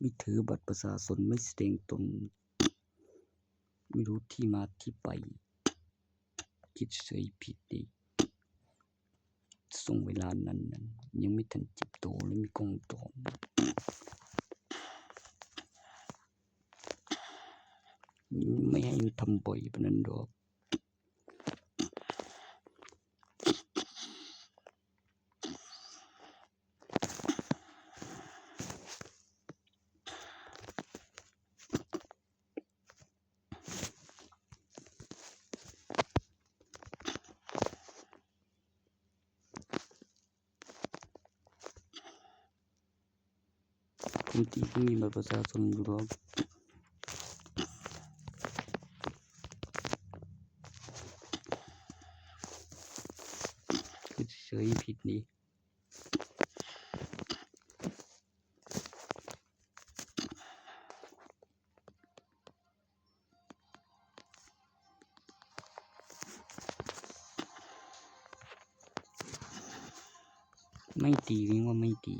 ไม่ถือบัตรประชาชนไม่แสดงตนไม่รู้ที่มาที่ไปคิดเฉยผิดดีส่งเวลานั้นยังไม่ทันจิบโตแล้วมีกล้องตอนไม่ให้ทำบ่อยปานนั้นดอกคนที่มีบัตรประชาชนอยู่ดอกคือเฉยผิดนี่ไม่ดีวิ่งว่าไม่ดี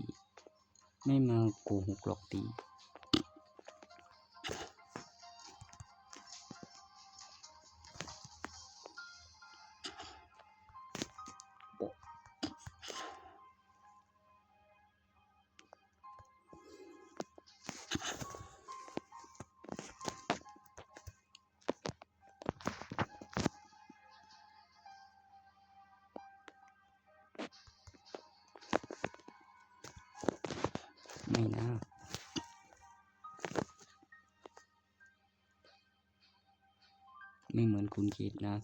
ไม่มาโกหกหรอกดีไม่นะไม่เหมือนคุณคิดนะ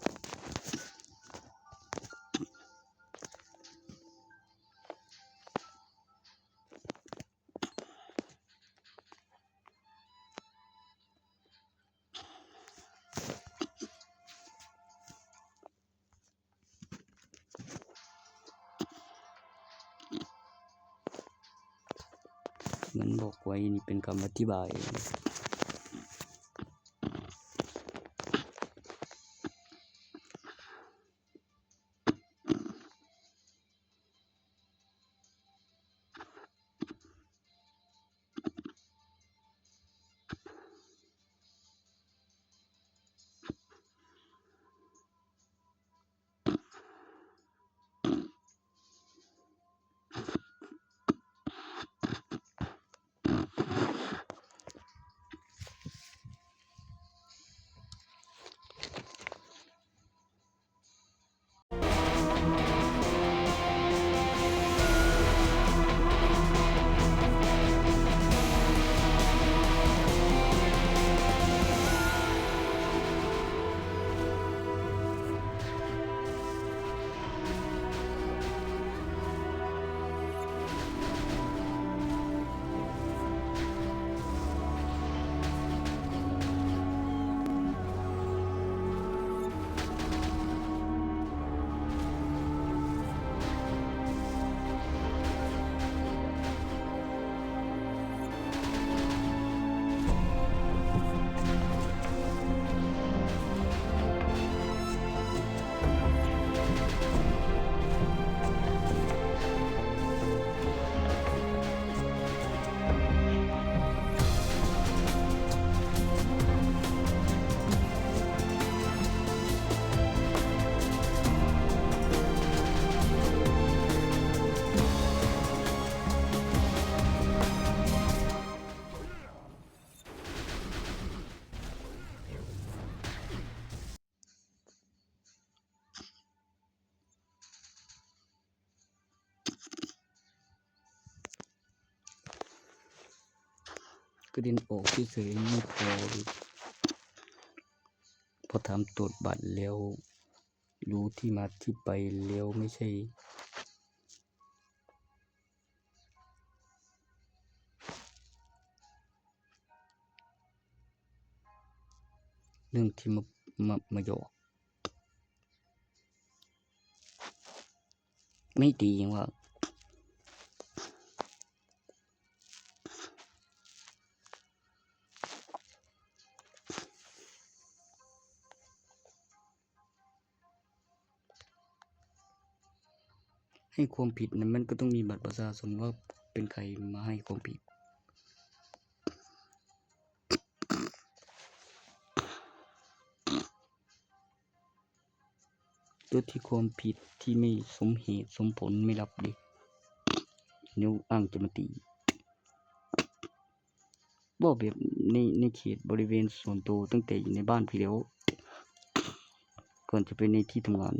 เหมือนบอกไว้นี่เป็นคำอธิบายกระเด็นออกเฉยๆไม่พอทำตรวจบัตรแล้วรู้ที่มาที่ไปแล้วไม่ใช่เรื่องที่มาหยอกไม่ดีอย่างว่าให้ความผิดนั้นมันก็ต้องมีบัตรประชาชนว่าเป็นใครมาให้ความผิด โดยที่ความผิดที่ไม่สมเหตุสมผลไม่รับดินิ้วอ้างจะมาตีบ่แบบในเขตบริเวณส่วนตัวตั้งแต่อยู่ในบ้านพี่แล้วก่อนจะไปในที่ทำงาน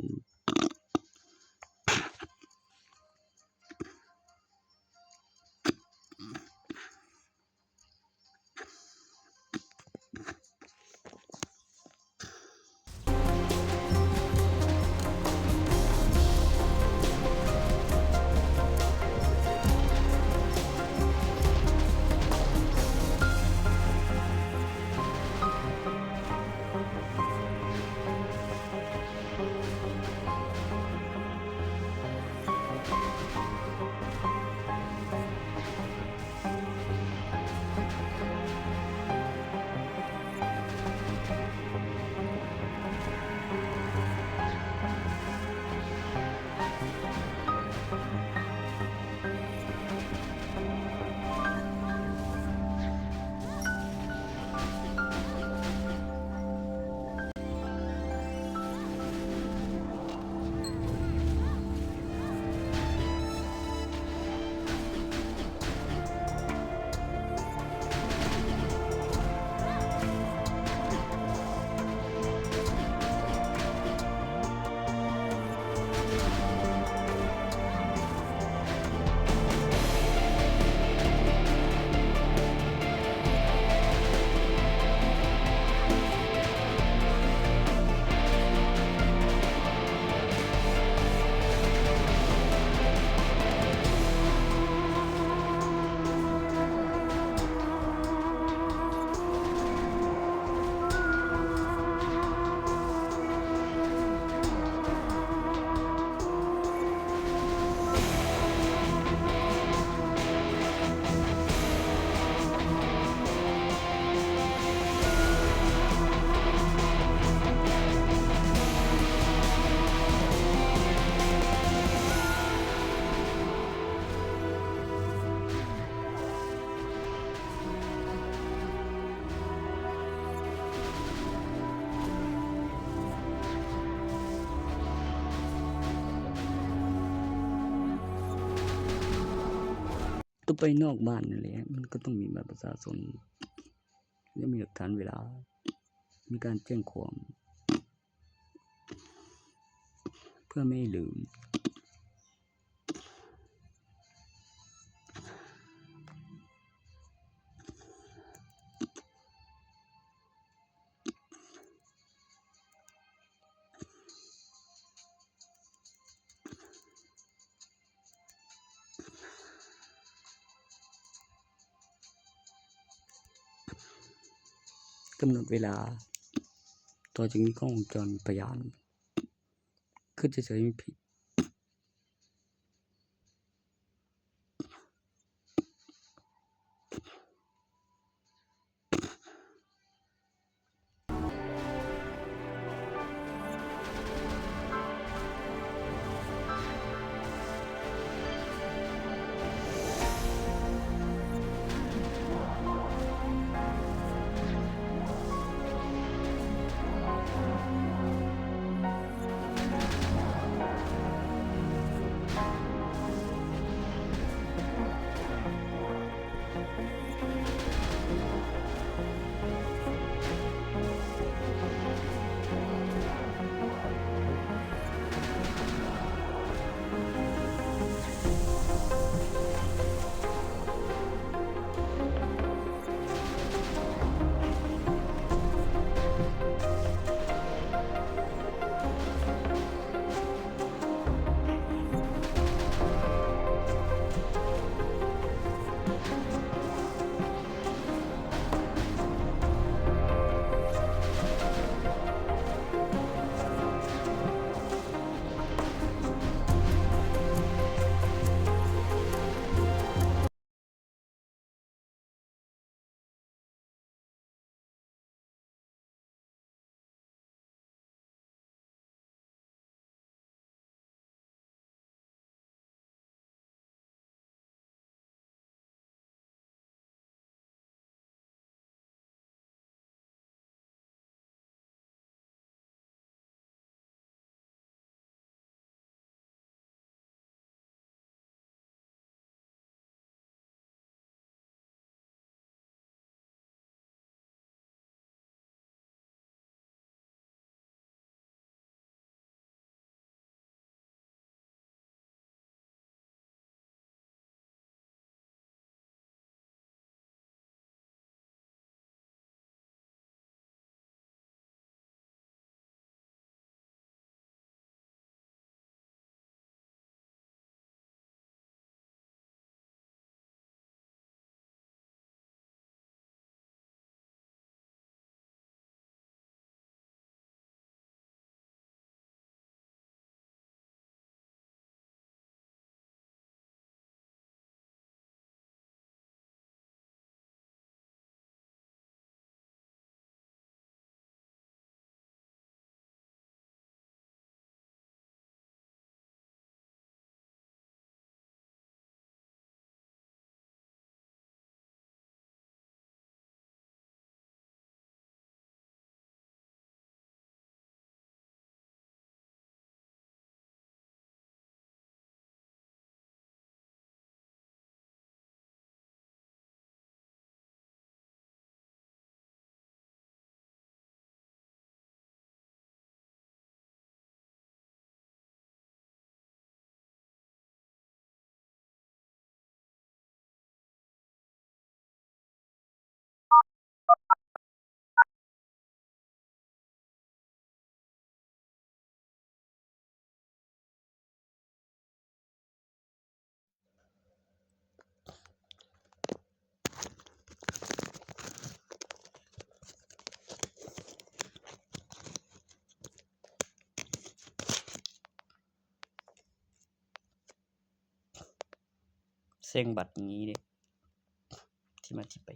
ต้องไปนอกบ้านนั่นแหละมันก็ต้องมีบัตรประชาชนและมีหลักฐานเวลามีการแจ้งความเพื่อไม่ให้ลืมกำหนดเวลาต่อจากนี้กล้องวงจรพยานคือจะเฉยไม่ผิด งบัตรอย่างนี้เด้ที่มาที่ไป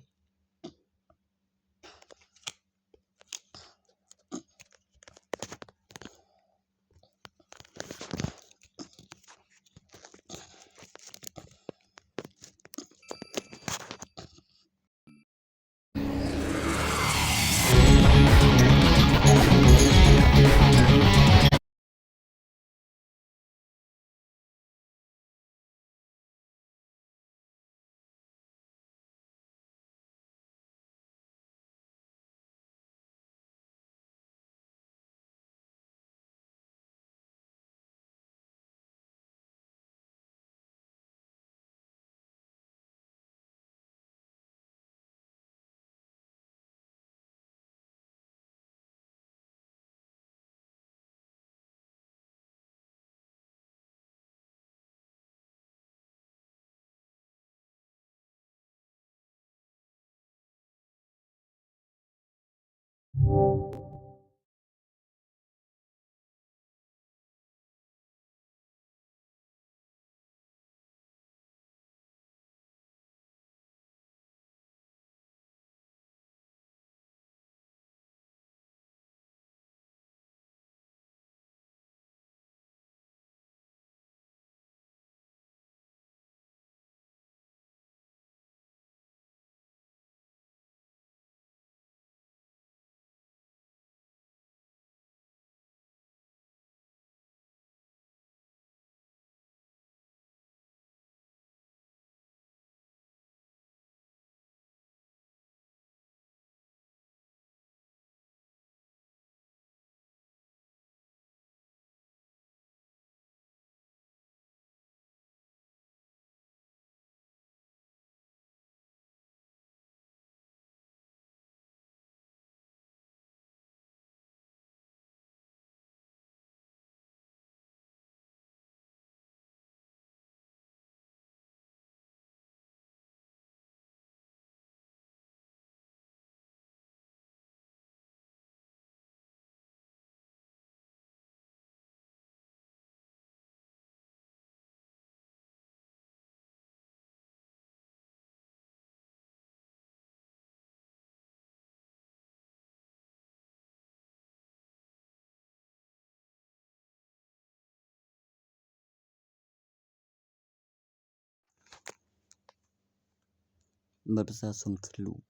บัตรประชาชนคือรูป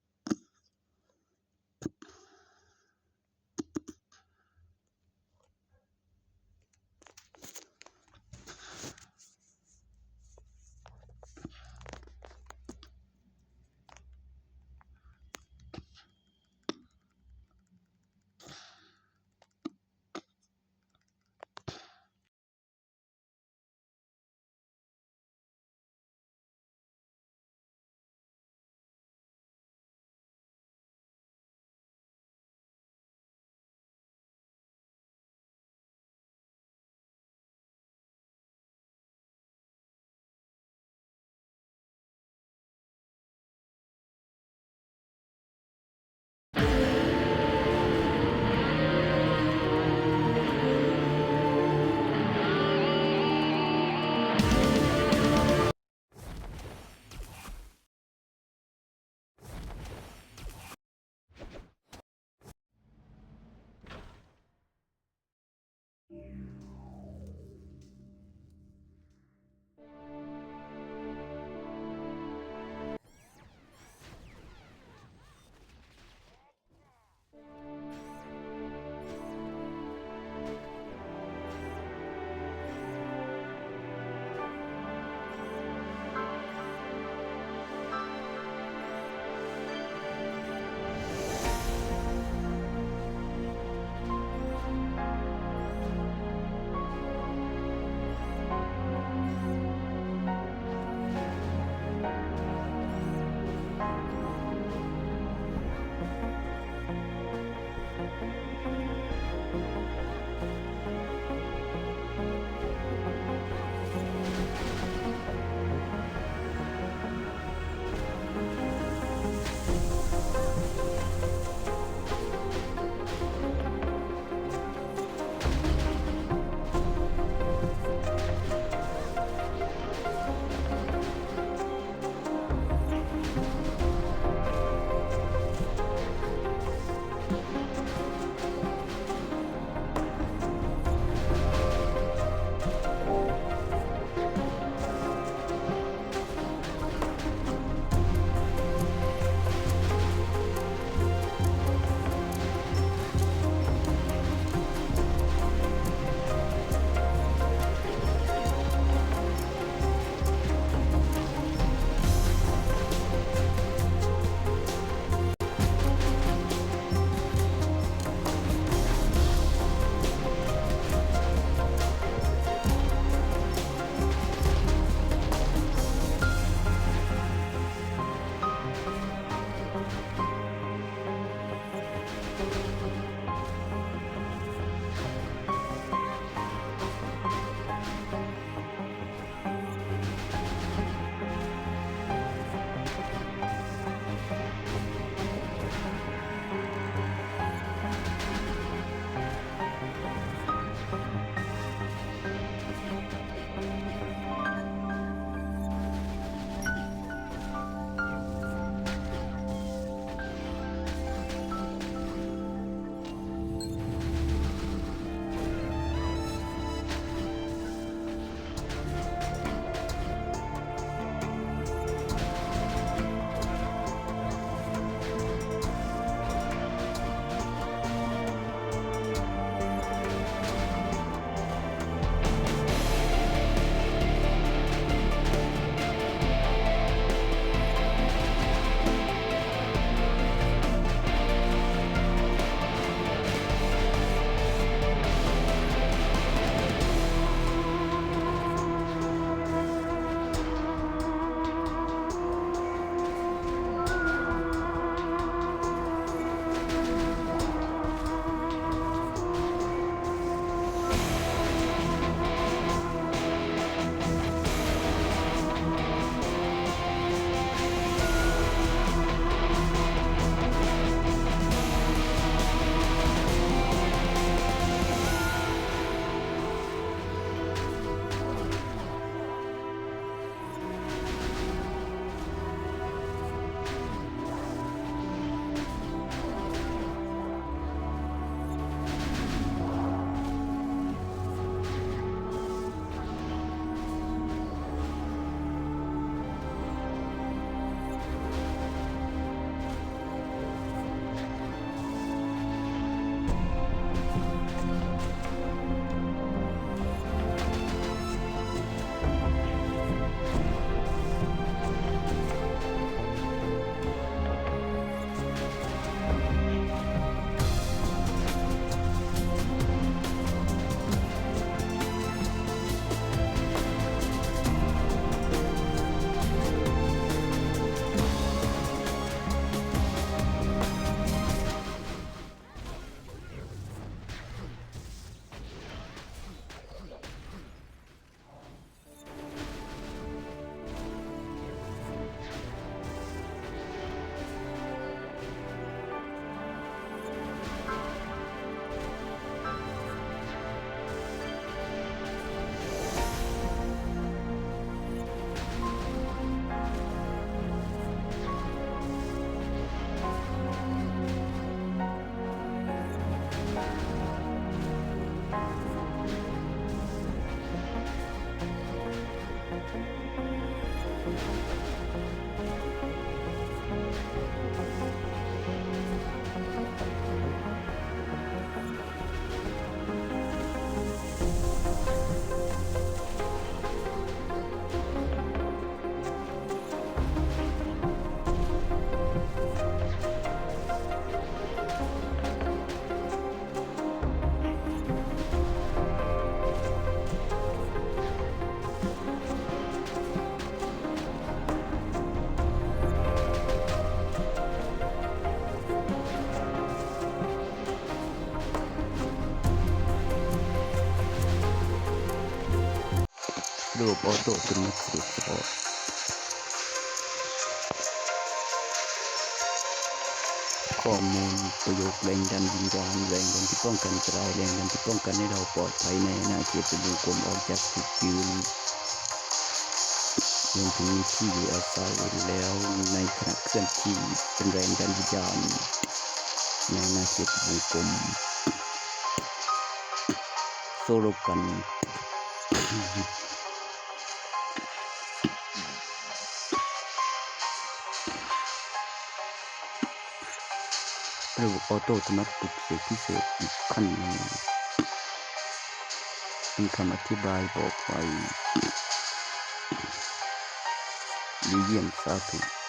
ระบบออโต้เป็นนักสืบเฉพาะข้อมูลประโยคแรงดันวิญญาณแรงดันที่ป้องกันอันตรายแรงดันที่ป้องกันให้เราปลอดภัยในอาณาเขตเป็นวงกลมออกจากจุดยืนรวมถึงมีที่อยู่อาศัยแล้วในขณะเคลื่อนที่เป็นแรงดันวิญญาณในอาณาเขตวงกลมโซโลกันระบบออโต้สามารถปลุกเสกพิเศษอีกขั้นหนึ่งมีคำอธิบายบอกไว้ลิเยียนสาธุ